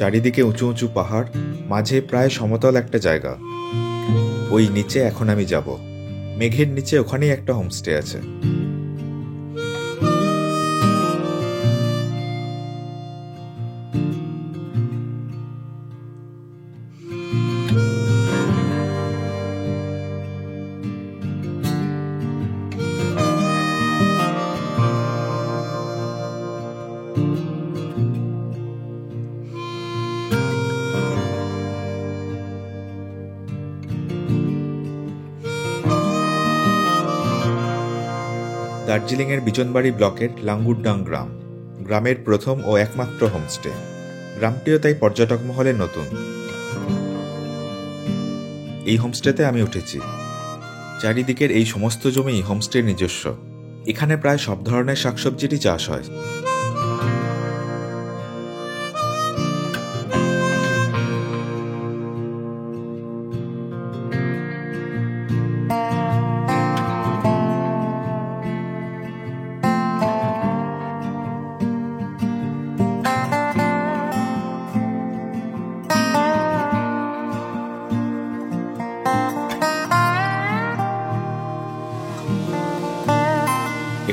চারিদিকে উঁচু উঁচু পাহাড়, মাঝে প্রায় সমতল একটা জায়গা। ওই নিচে এখন আমি যাব। মেঘের নিচে ওখানেই একটা হোমস্টে আছে। দার্জিলিংয়ের বিজনবাড়ি ব্লকের লাঙ্গুরডাং গ্রাম, গ্রামের প্রথম ও একমাত্র হোমস্টে। গ্রামটিও তাই পর্যটক মহলে নতুন। এই হোমস্টেতে আমি উঠেছি। চারিদিকের এই সমস্ত জমি হোমস্টের নিজস্ব। এখানে প্রায় সব ধরনের শাকসবজিরই চাষ হয়।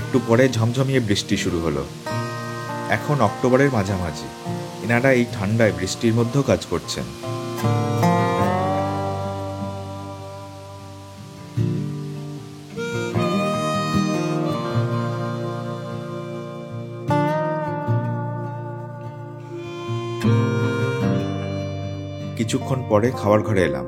একটু পরে ঝমঝমিয়ে বৃষ্টি শুরু হলো। এখন অক্টোবরের মাঝামাঝি। এনারা এই ঠান্ডায় বৃষ্টির মধ্যেও কাজ করছেন। কিছুক্ষণ পরে খাওয়ার ঘরে এলাম।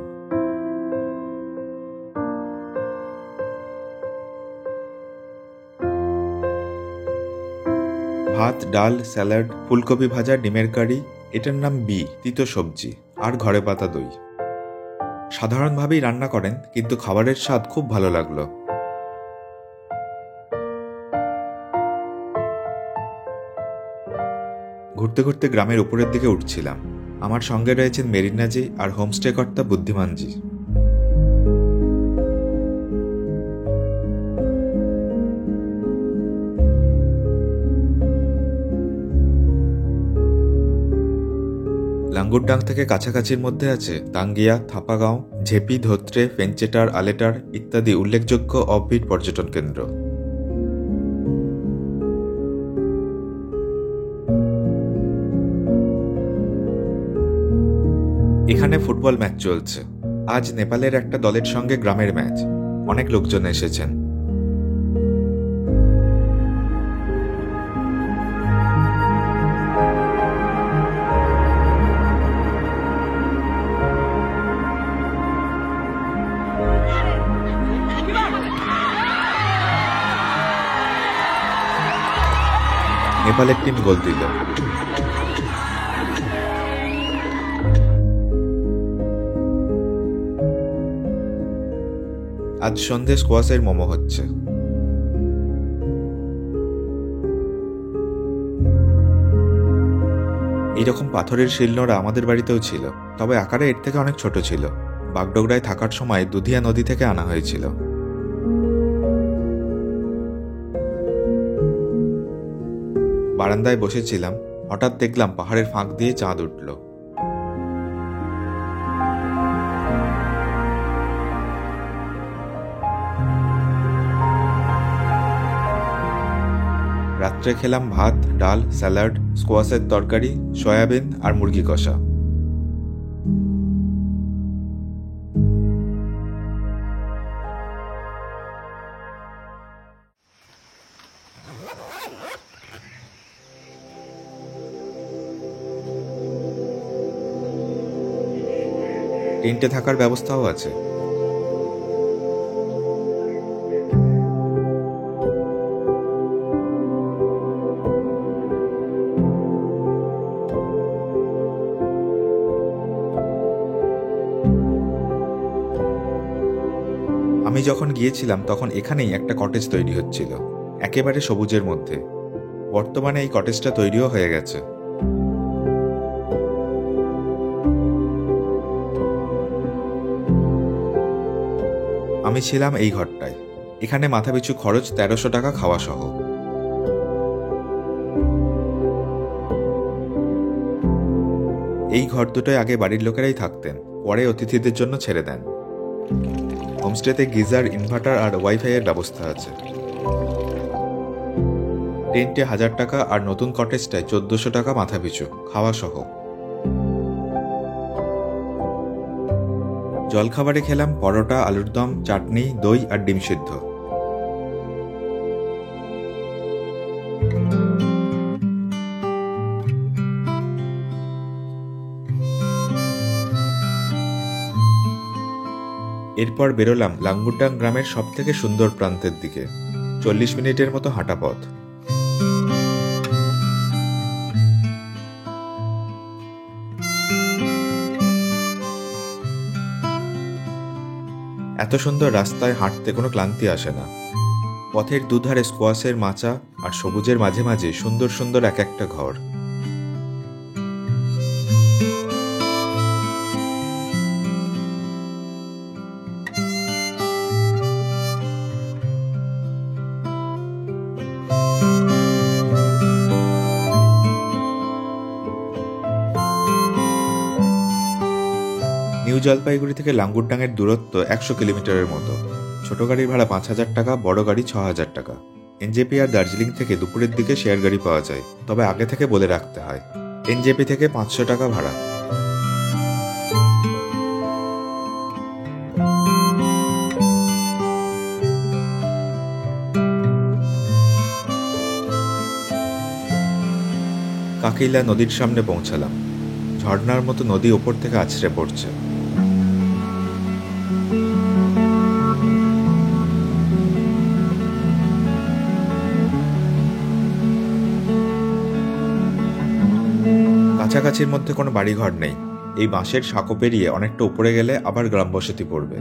ভাত, ডাল, স্যালাড, ফুলকপি ভাজা, ডিমের কারি, এটার নাম তিতো সবজি, আর ঘরে পাতা দই। সাধারণভাবেই রান্না করেন, কিন্তু খাবারের স্বাদ খুব ভালো লাগলো। ঘুরতে ঘুরতে গ্রামের উপরের দিকে উঠছিলাম। আমার সঙ্গে রয়েছেন মেরিনাজি আর হোমস্টে কর্তা বুদ্ধিমানজি। লাঙ্গুরডাং থেকে কাছাকাছির মধ্যে আছে তাঙ্গিয়া, থাপাগাঁও, ঝেপি, ধোত্রে, ফেঞ্চেটার, আলেটার ইত্যাদি উল্লেখযোগ্য অফবিট পর্যটন কেন্দ্র। এখানে ফুটবল ম্যাচ চলছে। আজ নেপালের একটা দলের সঙ্গে গ্রামের ম্যাচ। অনেক লোকজন এসেছেন। নেপালের টিম গোল দিল। আজ সন্ধে স্কোয়াশের মোমো হচ্ছে। এইরকম পাথরের শিলনোড়া আমাদের বাড়িতেও ছিল, তবে আকারে এর থেকে অনেক ছোট ছিল। বাগডোগরায় থাকার সময় দুধিয়া নদী থেকে আনা হয়েছিল। বারান্দায় বসেছিলাম, হঠাৎ দেখলাম পাহাড়ের ফাঁক দিয়ে চাঁদ উঠল। রাত্রে খেলাম ভাত, ডাল, স্যালাড, স্কোয়াশের তরকারি, সয়াবিন আর মুরগি কষা। টেন্টে থাকার ব্যবস্থাও আছে। আমি যখন গিয়েছিলাম তখন এখানেই একটা কটেজ তৈরি হচ্ছিল, একেবারে সবুজের মধ্যে। বর্তমানে এই কটেজটা তৈরিও হয়ে গেছে। আমি ছিলাম এই ঘরটায়। এখানে মাথাপিছু খরচ ১৩০০ টাকা খাওয়া সহ। এই ঘর দুটোয় আগে বাড়ির লোকেরাই থাকতেন, পরে অতিথিদের জন্য ছেড়ে দেন। হোমস্টেতে গিজার, ইনভার্টার আর ওয়াইফাই এর ব্যবস্থা আছে। রেন্টে 1000 টাকা আর নতুন কটেজটায় 1400 টাকা মাথাপিছু, খাওয়া সহ। জলখাবারে খেলাম পরোটা, আলুর দম, চাটনি, দই আর ডিম সিদ্ধ। এরপর বেরোলাম লাঙ্গুরডাং গ্রামের সবথেকে সুন্দর প্রান্তের দিকে। 40 মিনিটের মতো হাঁটা পথ। এত সুন্দর রাস্তায় হাঁটতে কোনো ক্লান্তি আসে না। পথের দুধারে স্কোয়াশের মাচা আর সবুজের মাঝে মাঝে সুন্দর সুন্দর এক একটা ঘর। নিউ জলপাইগুড়ি থেকে লাঙ্গুরডাঙের দূরত্ব 100 কিলোমিটারের মতো। ছোট গাড়ির ভাড়া 5000 টাকা, বড় গাড়ি 6000 টাকা। এনজেপি আর দার্জিলিং থেকে দুপুরের দিকে শেয়ার গাড়ি পাওয়া যায়, তবে আগে থেকে বলে রাখতে হয়। এনজেপি থেকে 500 টাকা ভাড়া। কাকিলা নদীর সামনে পৌঁছালাম। ঝর্ণার মতো নদী ওপর থেকে আছড়ে পড়ছে। কাছাকাছির মধ্যে কোনো বাড়িঘর নেই। এই বাঁশের সাঁকো পেরিয়ে অনেকটা উপরে গেলে আবার গ্রাম বসতি পড়বে।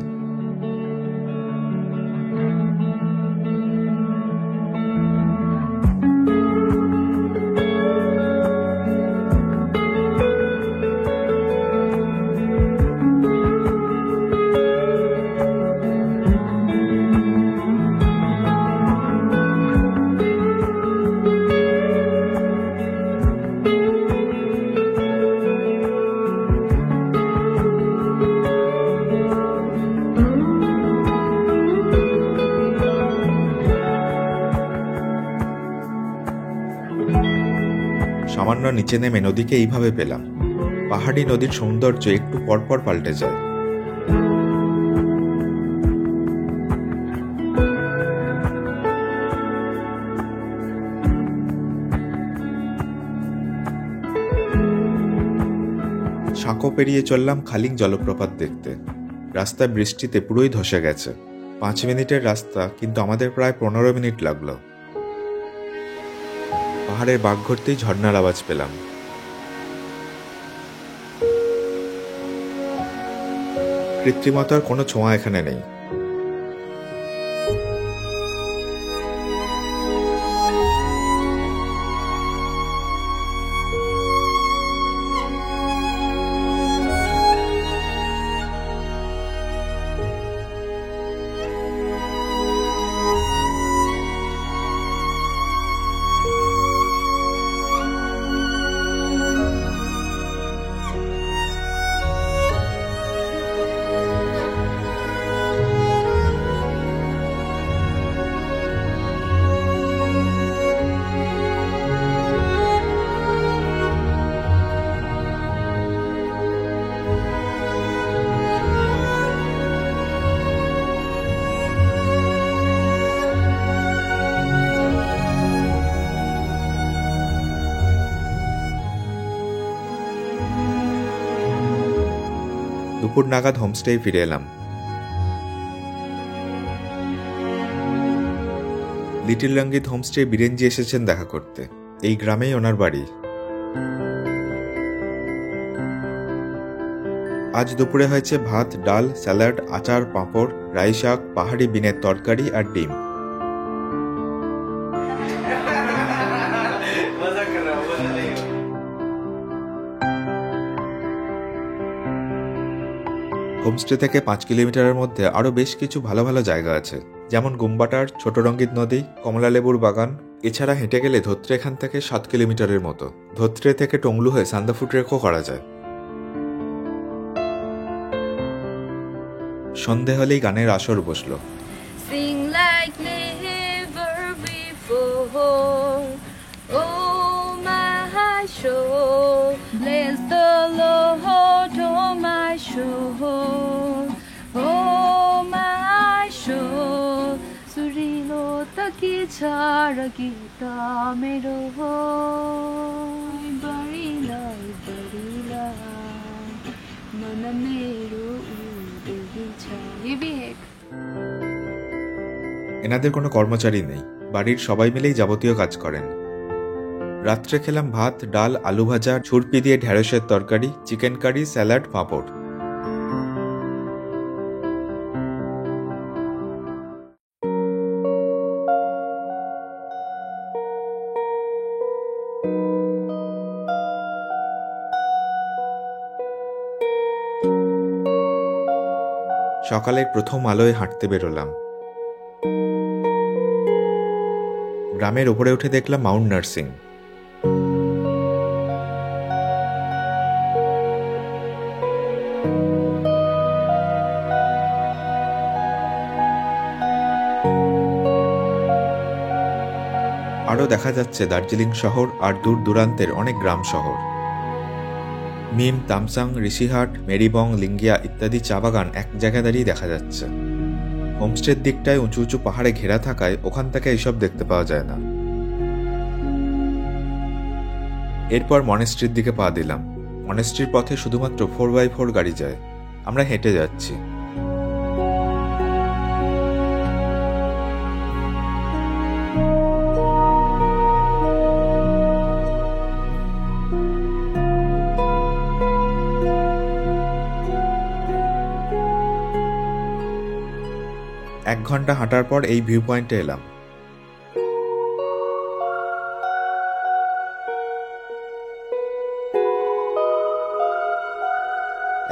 সামান্য নিচে নেমে নদীকে এইভাবে পেলাম। পাহাড়ি নদীর সৌন্দর্য একটু পরপর পাল্টে যায়। সাঁকো পেরিয়ে চললাম খালিং জলপ্রপাত দেখতে। রাস্তায় বৃষ্টিতে পুরোই ধসে গেছে। 5 মিনিটের রাস্তা, কিন্তু আমাদের প্রায় 15 মিনিট লাগলো। পাহাড়ের বাঁক ঘুরতেই ঝর্ণার আওয়াজ পেলাম। কৃত্রিমতার কোনো ছোঁয়া এখানে নেই। দুপুর নাগাদ হোমস্টে ফিরে এলাম। লিটল রঙ্গিত হোমস্টে বীরেনজি এসেছেন দেখা করতে। এই গ্রামেই ওনার বাড়ি। আজ দুপুরে হয়েছে ভাত, ডাল, স্যালাড, আচার, পাঁপড়, রাই শাক, পাহাড়ি বিনের তরকারি আর ডিম। হোমস্টে থেকে 5 কিলোমিটারের মধ্যে আরও বেশ কিছু ভালো ভালো জায়গা আছে, যেমন গুম্বাটার, ছোট রঙ্গিত নদী, কমলা লেবুর বাগান। এছাড়া হেঁটে গেলে ধোত্রে এখান থেকে 7 কিলোমিটারের মতো। ধোত্রে থেকে টংলু হয়ে সান্দাফু ট্রেকও করা যায়। সন্ধে হলেই গানের আসর বসলো। Sing like never before. Oh my soul, bless the Lord, oh my soul. Oh my soul, surilo taki chhara gita mero. Barila mana mero udhi chai. এনাদের কোনো কর্মচারী নেই, বাড়ির সবাই মিলেই যাবতীয় কাজ করেন। রাত্রে খেলাম ভাত, ডাল, আলু ভাজা, ছুরপি দিয়ে ঢেঁড়সের তরকারি, চিকেন কারি, স্যালাড, পাঁপড়। সকালের প্রথম আলোয় হাঁটতে বেরোলাম। গ্রামের উপরে উঠে দেখলাম মাউন্ট নার্সিং। আরও দেখা যাচ্ছে দার্জিলিং শহর আর দূর দূরান্তের অনেক গ্রাম শহর। মিম, তামসাং, ঋষিহাট, মেরিবং, লিঙ্গিয়া ইত্যাদি চা বাগান এক জায়গায় দাঁড়িয়ে দেখা যাচ্ছে। হোমস্টের দিকটায় উঁচু উঁচু পাহাড়ে ঘেরা থাকায় ওখান থেকে এইসব দেখতে পাওয়া যায় না। এরপর মনেস্ট্রির দিকে পা দিলাম। মনেস্ট্রির পথে শুধুমাত্র 4x4 গাড়ি যায়। আমরা হেঁটে যাচ্ছি। এক ঘন্টা হাঁটার পর এই ভিউ পয়েন্টে এলাম।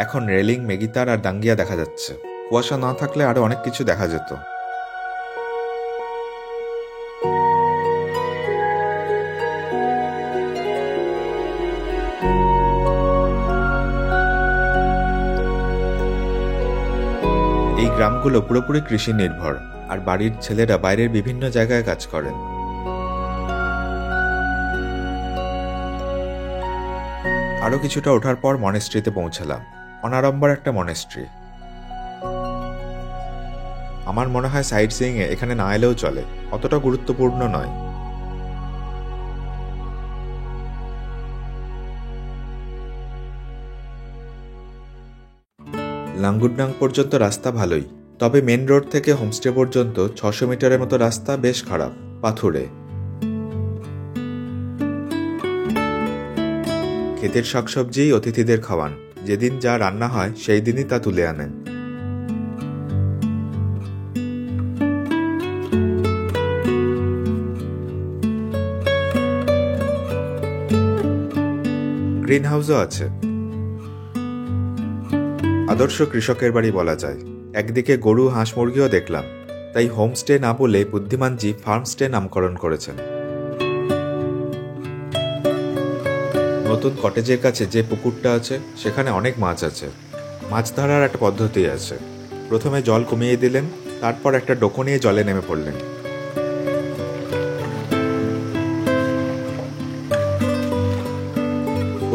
এখন রেলিং, মেগিতার আর দাঙ্গিয়া দেখা যাচ্ছে। কুয়াশা না থাকলে আরো অনেক কিছু দেখা যেত। এই গ্রামগুলো পুরোপুরি কৃষি নির্ভর, আর বাড়ির ছেলেরা বাইরের বিভিন্ন জায়গায় কাজ করেন। আরো কিছুটা ওঠার পর মনেস্ট্রিতে পৌঁছালাম। অনাড়ম্বর একটা মনেস্ট্রি। আমার মনে হয় সাইট সিইং এ এখানে না এলেও চলে, অতটা গুরুত্বপূর্ণ নয়। লাঙ্গুডাং পর্যন্ত রাস্তা ভালোই, তবে মেন রোড থেকে হোমস্টে পর্যন্ত 600 মিটারের মতো রাস্তা বেশ খারাপ, পাথুরে। ক্ষেতের শাকসবজিই অতিথিদের খাওয়ান। যেদিন যা রান্না হয় সেই দিনই তা তুলে আনেন। গ্রিন হাউসও আছে। আদর্শ কৃষকের বাড়ি বলা যায়। একদিকে গরু, হাঁস, মুরগিও দেখলাম। তাই হোমস্টে না বলে বুদ্ধিমানজি ফার্মস্টে নামকরণ করেছেন। নতুন কটেজের কাছে যে পুকুরটা আছে সেখানে অনেক মাছ আছে। মাছ ধরার একটা পদ্ধতি আছে। প্রথমে জল কমিয়ে দিলেন, তারপর একটা ডোকো নিয়ে জলে নেমে পড়লেন।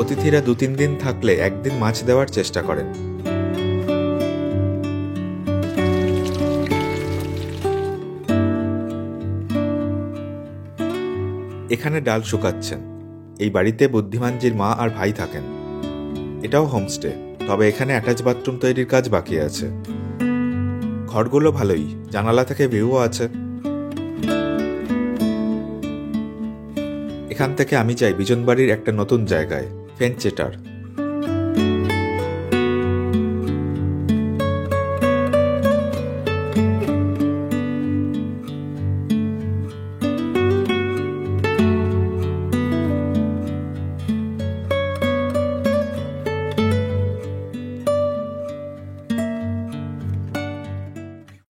অতিথিরা 2-3 দিন থাকলে একদিন মাছ দেওয়ার চেষ্টা করেন। এখানে ডাল শুকাচ্ছেন। এই বাড়িতে বুদ্ধিমানজির মা আর ভাই থাকেন। এটাও হোমস্টে, তবে এখানে অ্যাটাচ বাথরুম তৈরির কাজ বাকি আছে। ঘরগুলো ভালোই, জানালা থেকে ভিউও আছে। এখান থেকে আমি যাই বিজনবাড়ির একটা নতুন জায়গায়, ফেনচেটার।